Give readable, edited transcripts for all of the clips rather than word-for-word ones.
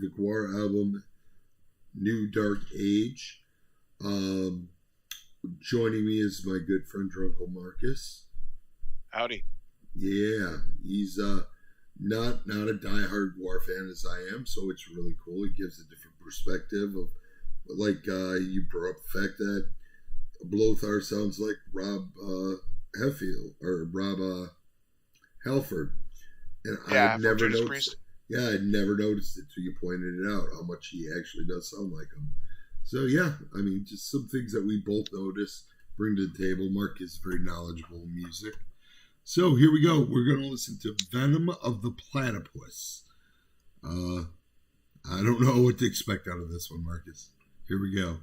the Gwar album, New Dark Age. Joining me is my good friend Drunkle Marcus. Howdy. Yeah, he's not a diehard Gwar fan as I am, so it's really cool. It gives a different perspective of, like, you brought up the fact that Blothar sounds like Rob Heffield or Rob Halford, and Yeah, I'd never Judas noticed. Priest. Yeah, I'd never noticed it till you pointed it out how much he actually does sound like him. So yeah, I mean, just some things that we both notice, bring to the table. Mark is very knowledgeable in music. So here we go. We're going to listen to Venom of the Platypus. I don't know what to expect out of this one, Marcus. Here we go.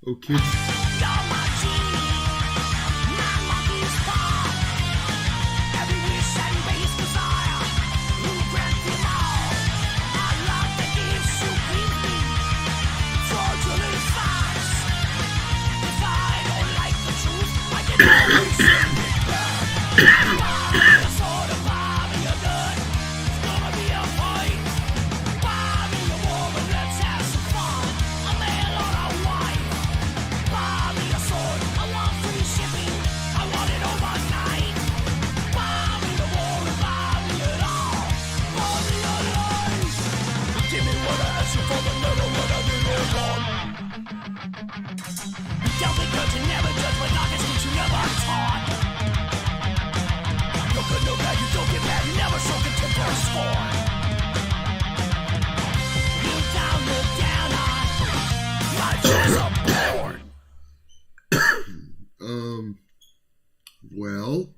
Okay. born. You don't look down on my chisel born. Well,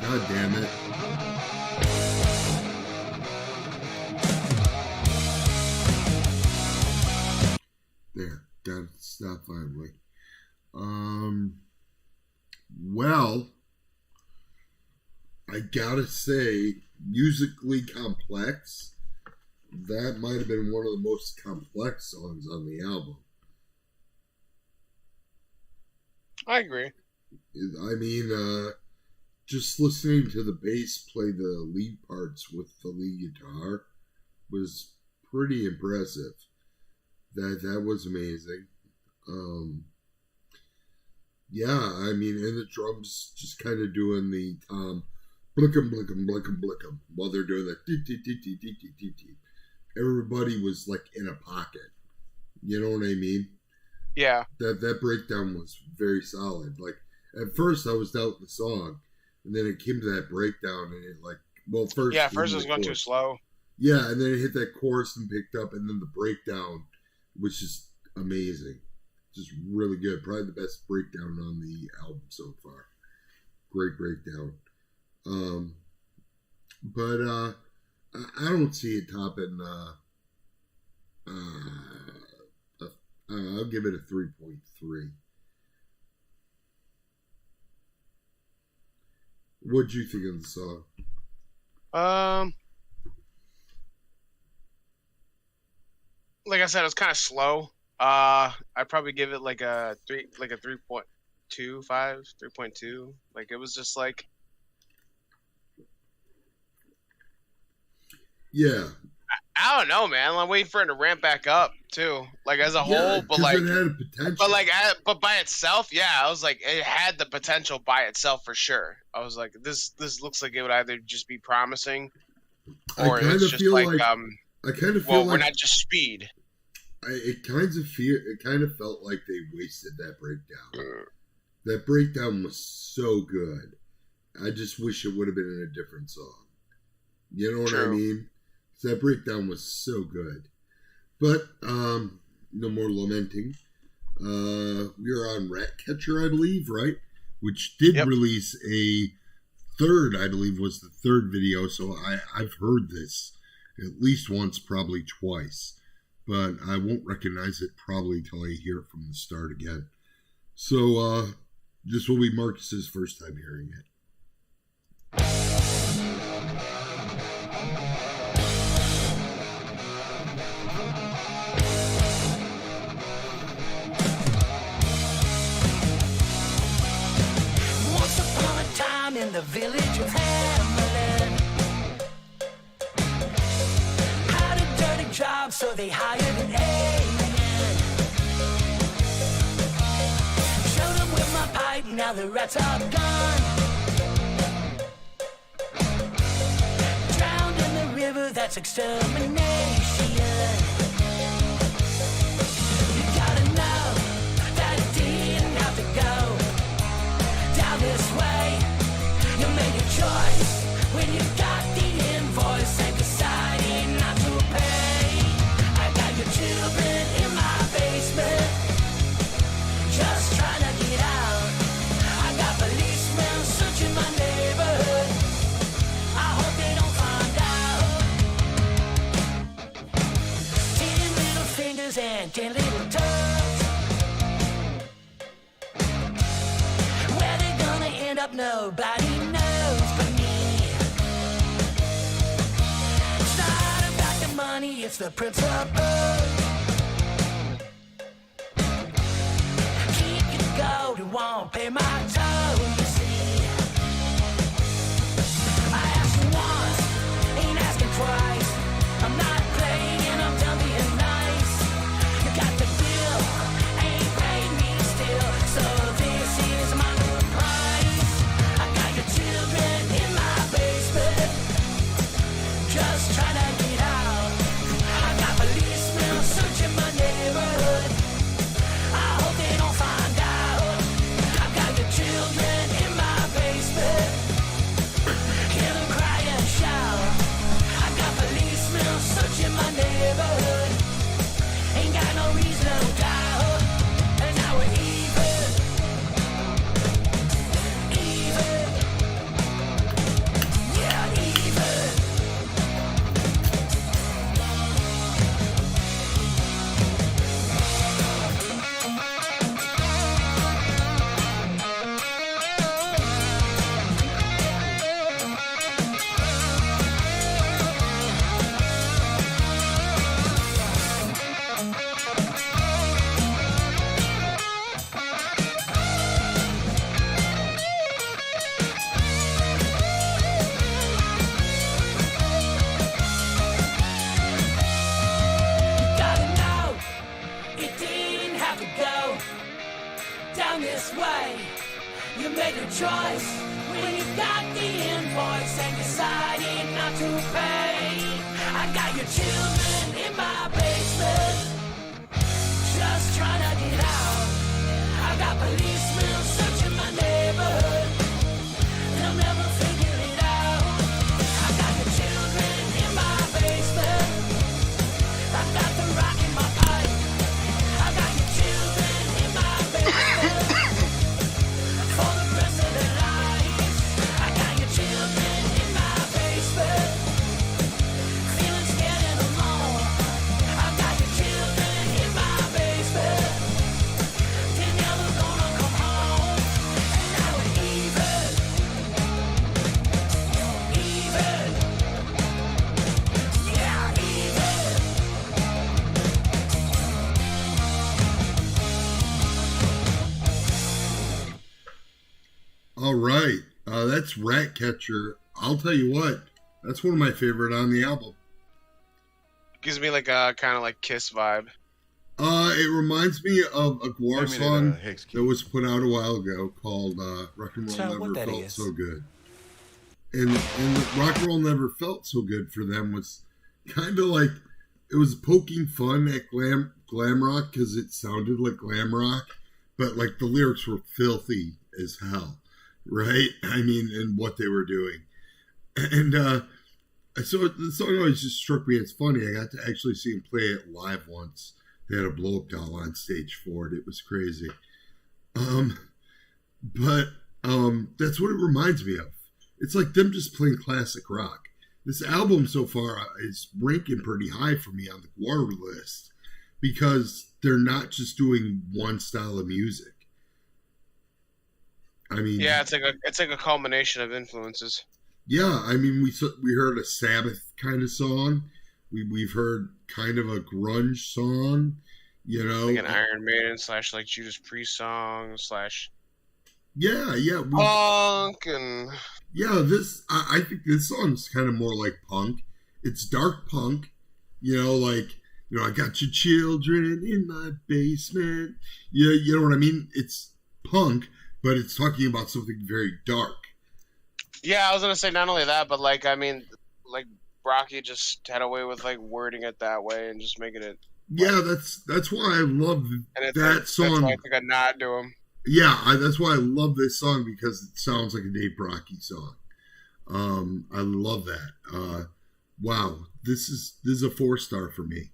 God damn it. There, got it stopped finally. Well, I gotta say, musically complex, that might have been one of the most complex songs on the album. I agree. I mean, just listening to the bass play the lead parts with the lead guitar was pretty impressive. That was amazing. Yeah, I mean, and the drums just kind of doing the blickum, blickum, blickum, blickum while they're doing that. Everybody was like in a pocket. You know what I mean? Yeah. That breakdown was very solid. Like, at first I was doubting the song, and then it came to that breakdown, and it like, well, first... Yeah, first it was going too slow. Yeah, and then it hit that chorus and picked up, and then the breakdown was just amazing. Just really good. Probably the best breakdown on the album so far. Great breakdown. But I don't see it topping... I'll give it a 3.3. What'd you think of the song? Like I said, it was kind of slow. I'd probably give it like a 3.25, 3.2. Like, it was just like, yeah. I don't know, man. I'm waiting for it to ramp back up too, like as a whole. But like, it had a potential. but by itself, yeah, I was like, it had the potential by itself for sure. I was like, this looks like it would either just be promising, or it's just like, I kind of feel well, like we're not just speed. It kind of felt like they wasted that breakdown. That breakdown was so good. I just wish it would have been in a different song. You know what I mean? That breakdown was so good. But no more lamenting. We are on Ratcatcher, I believe, right? Which did release a third, I believe was the third video. So I've heard this at least once, probably twice. But I won't recognize it probably till I hear it from the start again. So this will be Marcus's first time hearing it. In the village of Hamlin, had a dirty job, so they hired an alien. Showed them with my pipe, now the rats are gone. Drowned in the river, that's extermination. You gotta know that it didn't have to go down this way. You made a choice when you got the invoice and decided not to pay. I got your children in my basement, just trying to get out. I got policemen searching my neighborhood. I hope they don't find out. 10 little fingers and 10 little toes. Where they gonna end up, nobody knows but me. It's not about the money, it's the principle. Keep your gold, it won't pay my toll, you see. I asked once, ain't asking twice. I'm not playing, I'm done being nice. You got the bill, ain't paid me still, so this is my new price. I got your children in my basement, just trying to get out. I got policemen searching my neighborhood. I hope they don't find out. I got your children this way. You made your choice when you got the invoice and decided not to pay. I got your children in my basement, just trying to get out. I got policemen searching my neighborhood, they'll never figure it out. I got your children in my basement, I got the rock in my pipe. I got your children in my basement for the rest of their lives. I got your children in my basement, feeling scared and alone. I got your children in my basement, they're never gonna come home. And now we're even, yeah, even. All right. That's Ratcatcher. I'll tell you what. That's one of my favorite on the album. Gives me like a kind of like Kiss vibe. It reminds me of a Gwar Hand me that, song hex key. that was put out a while ago called Rock and Roll Child, what Never that Felt is? So Good. And Rock and Roll Never Felt So Good for them was kind of like, it was poking fun at glam rock because it sounded like glam rock, but like the lyrics were filthy as hell, right? I mean, and what they were doing. And so the song always just struck me as funny. I got to actually see him play it live once. They had a blow-up doll on stage for it. It was crazy. But that's what it reminds me of. It's like them just playing classic rock. This album so far is ranking pretty high for me on the Gwar list because they're not just doing one style of music. I mean, Yeah, it's like a culmination of influences. yeah, I mean, we heard a Sabbath kind of song. We've heard kind of a grunge song, you know. Like an Iron Maiden / like Judas Priest song / Yeah. punk and Yeah, I think this song's kind of more like punk. It's dark punk, you know, like, you know, I got your children in my basement. Yeah, you know what I mean? It's punk, but it's talking about something very dark. yeah, I was gonna say not only that, but like I mean, like Rocky just had a way with like wording it that way and just making it. Yeah, that's why I love And it's that like, song. That's like a nod to him. Yeah, that's why I love this song because it sounds like a Dave Brockie song. I love that. Wow, this is a 4-star for me.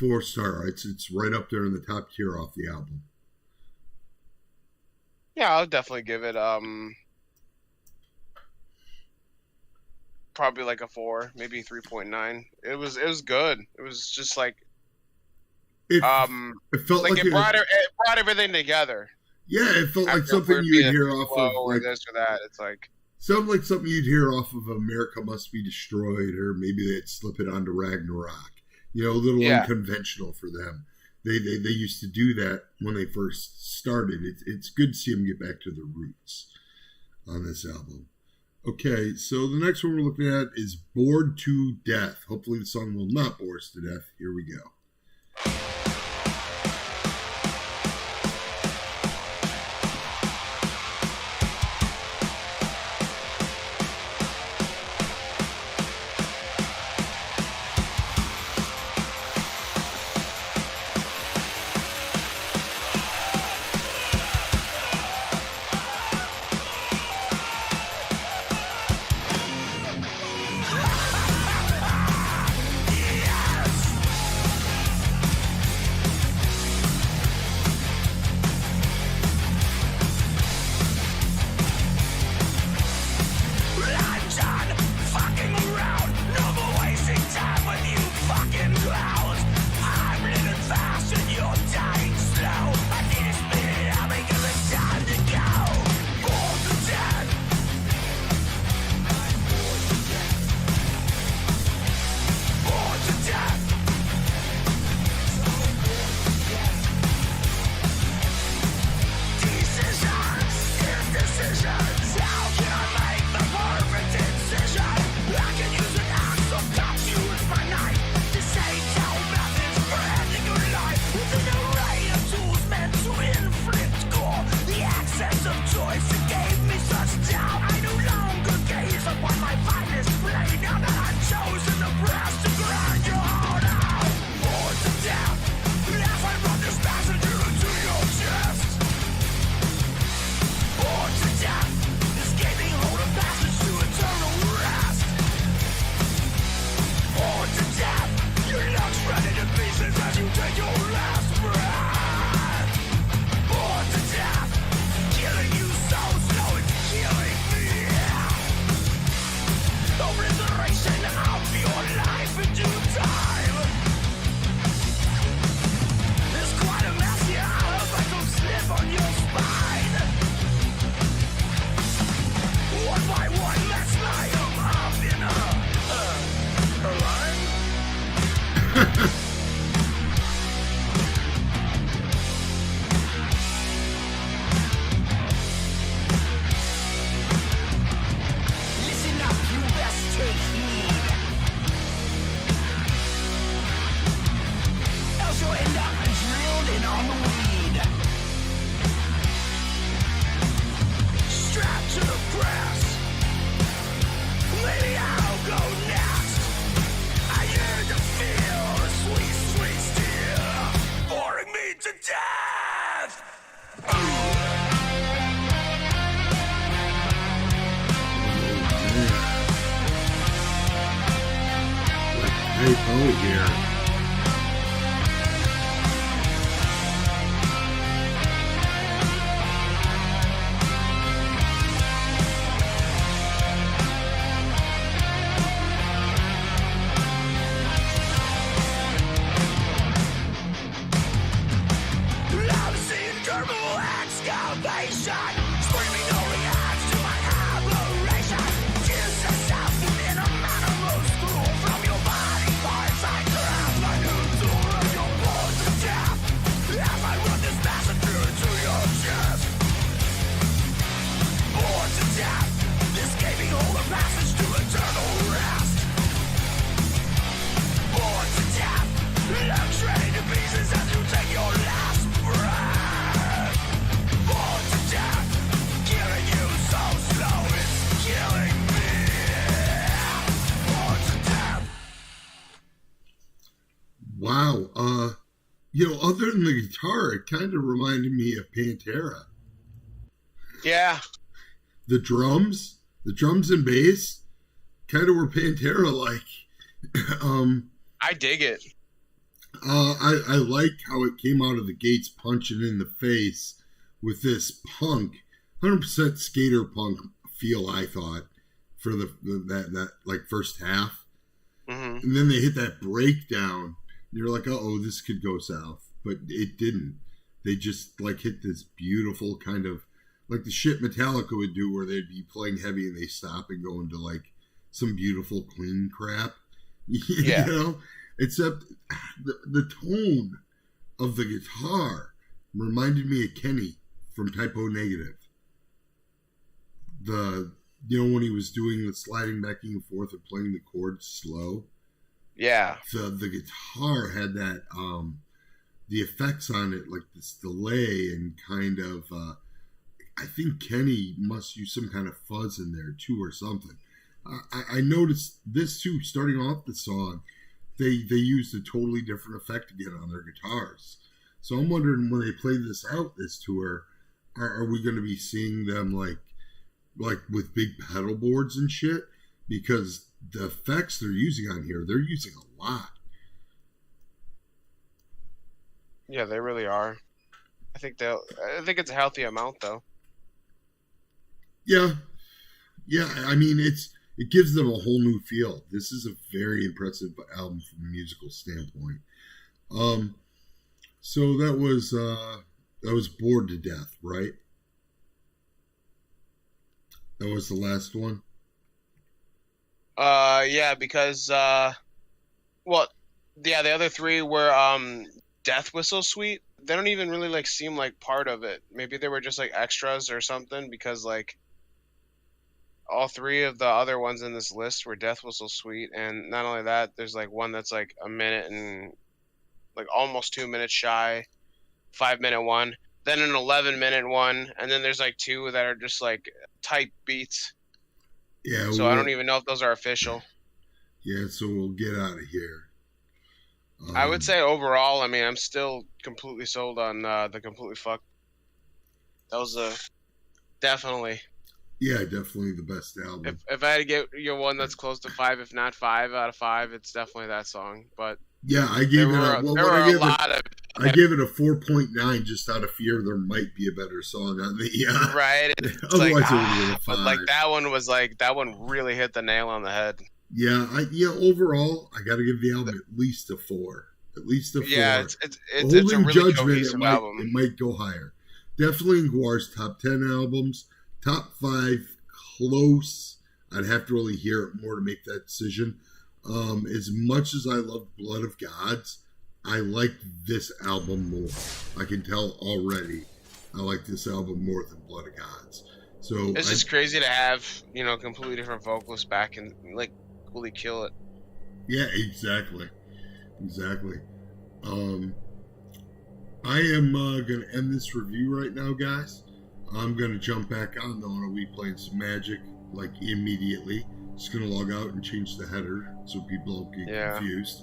4-star. It's right up there in the top tier off the album. Yeah, I'll definitely give it probably like a 4, maybe 3.9. It was good. It was just like It felt like like it brought everything together. yeah, it felt like After something we're you would being hear off slow of or like this or that. It's like sounds like something you'd hear off of America Must Be Destroyed, or maybe they'd slip it onto Ragnarok. You know, a little unconventional for them. They used to do that when they first started. It's good to see them get back to their roots on this album. Okay, so the next one we're looking at is Bored to Death. Hopefully the song will not bore us to death. Here we go. Screaming no reacts to my aberration. Choose yourself in a manner most cruel. From your body parts I grab my new tool of your bones of death. As I run this passage into your chest. Born to death, this gaping hole of passage to eternal rest. Born to death, I'm shredding to pieces as you take your last breath. Born to death, killing you so slow, it's killing me. Born to death. Wow. Other than the guitar, it kind of reminded me of Pantera. Yeah. The drums and bass, kind of were Pantera-like. I dig it. I like how it came out of the gates punching in the face with this punk, 100% skater punk feel, I thought, for that like first half. Mm-hmm. And then they hit that breakdown. You're like, uh-oh, this could go south. But it didn't. They just like hit this beautiful kind of, like the shit Metallica would do where they'd be playing heavy and they stop and go into like some beautiful clean crap. Yeah. Except the tone of the guitar reminded me of Kenny from Typo Negative. When he was doing the sliding back and forth and playing the chords slow. Yeah. The guitar had that the effects on it, like this delay and kind of I think Kenny must use some kind of fuzz in there too or something. I noticed this too, starting off the song, they used a totally different effect again on their guitars. So I'm wondering when they play this out, this tour, are we going to be seeing them like with big pedal boards and shit? Because the effects they're using on here, they're using a lot. Yeah, they really are. I think it's a healthy amount though. Yeah. I mean, it gives them a whole new feel. This is a very impressive album from a musical standpoint. So that was Bored to Death, right? That was the last one. Yeah, because the other three were Death Whistle Suite. They don't even really like seem like part of it. Maybe they were just like extras or something, because like all three of the other ones in this list were Death Whistle Suite, and not only that, there's like one that's like a minute and like almost 2 minutes shy, 5-minute one, then an 11-minute one, and then there's like two that are just like tight beats. Yeah. So I don't even know if those are official. Yeah, so we'll get out of here. I would say overall, I mean, I'm still completely sold on the Completely Fucked. That was definitely. Yeah, definitely the best album. If I had to get one that's close to 5, if not 5 out of 5, it's definitely that song. But yeah, I gave it a 4.9 just out of fear there might be a better song on the right. Otherwise like, it would have been a 5. But like that one really hit the nail on the head. Yeah, overall I got to give the album at least a 4. At least a 4. Yeah, it's a really cohesive album. It might go higher. Definitely in Gwar's top 10 albums. Top 5, close. I'd have to really hear it more to make that decision. As much as I love Blood of Gods, I like this album more. I can tell already I like this album more than Blood of Gods. So it's just crazy to have, completely different vocalists back and like really kill it. Yeah, exactly. I am going to end this review right now, guys. I'm going to jump back on, though, and I'll be playing some Magic, like, immediately. Just going to log out and change the header so people don't get confused.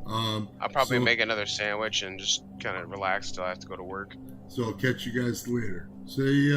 I'll probably make another sandwich and just kind of relax till I have to go to work. So I'll catch you guys later. See ya.